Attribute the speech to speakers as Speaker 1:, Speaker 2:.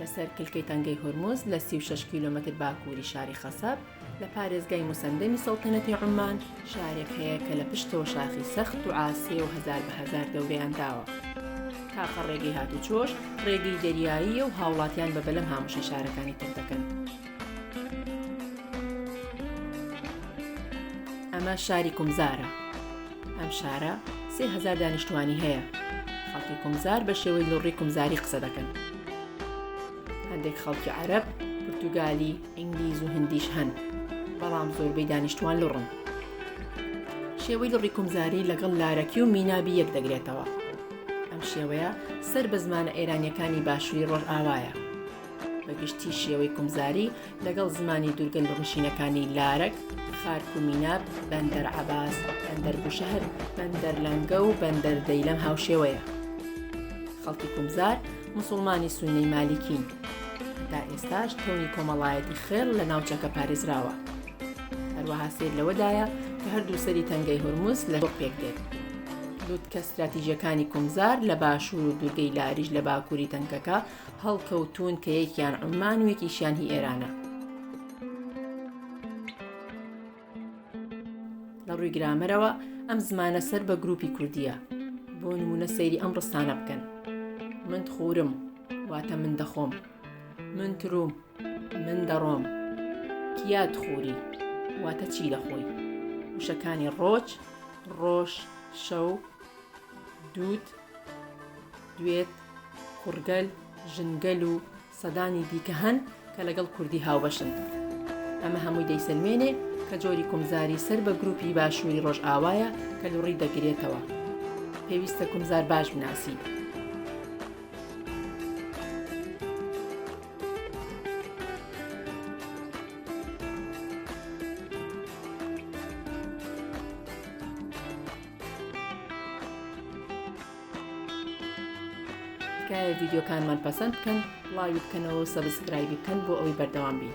Speaker 1: لەسەر کلکەی تەنگەی هورموز لە 36 کیلۆمەتر باکووری شاری خەسەب لە پارێزگای موسەندەمی سەڵتەنەتی عومان شارێک هەیە کە لە پشتەوە شاخی سەخت و ئاسێ و هەزار بە هەزار دەورەیان داوە. تاقە ڕێگەی هاتوچۆش ڕێگەی دەریاییە و هاوڵاتیان بە بەلەم هاموشە شارەکانی تر دەکەن. ئەمە شاری کومزارە. ئەم شارە 3000 دانیشتوانی هەیە. خەڵکی کومزار بە شێوەی لوڕی کومزاری قسە دەکەن. هەندێک خەڵکی عەرەب، پورتوگالی، ئینگلیز و هندیش هەن، بەڵام زۆربەی دانیشتوان لوڕن. شێوەی لوڕی کومزاری لەگەڵ لارەکی و مینابی یەک دەگرێتەوە. ئەم شێوەیە سەر بە زمانە ئێرانیەکانی باشووری ڕۆژئاوایە. بەگشتی شێوەی کومزاری لەگەڵ زمانی دوورگە لوڕنشینەکانی لارەک، خارک و میناب، بەندەر عەباس، بەندەر بوشەهر، بەندەر لەنگە و بەندەر دەیلەم هاوشێوەیە. خەڵکی کومزار موسڵمانی سوننی مالیکین. تا ئێستاش تۆنی کۆمەڵایەتی خێڵ لە ناوچەکە پارێزراوە. هەروەها سیر لەوەدایە کە هەردوو سەری تەنگەی هورموز لە بۆ پێک دێت. لووتکە استراتیژیەکانی کومزار لە باشوور و دوورگەی لاریش لە باکووری تەنگەکە هەڵکەوتوون کە یەکیان عومان و یەکیشیان هی ئێرانە. لە ڕووی گرامەرەوە ئەم زمانە سەر بە گروپی کوردیە. بۆ نمونە سەیری ئەم ڕستانە بکەن. من خوورم، واتە من دەخۆم. من تروم، من دەڕۆم. کیا تخووری، واتە چی دەخۆی. وشەکانی ڕۆژ، ڕۆژ، شەو، دوود، دوێت، کوڕگەل، ژنگەل و سەدانی دیکە هەن کە لەگەڵ کوردی هاوبەشن. ئەمە هەمووی دەیسلمێنێ کە جۆری کومزاری سەر بە گروپی باشووری ڕۆژئاوایە کە لوڕی دەگرێتەوە. پێویستە کومزار باش بناسی. تکایە ڤیدیۆکانمان پەسەند بکەن، ڵایک بکەنەوە و سەبسکرایب بکەن بۆ ئەوەی بەردەوام بین.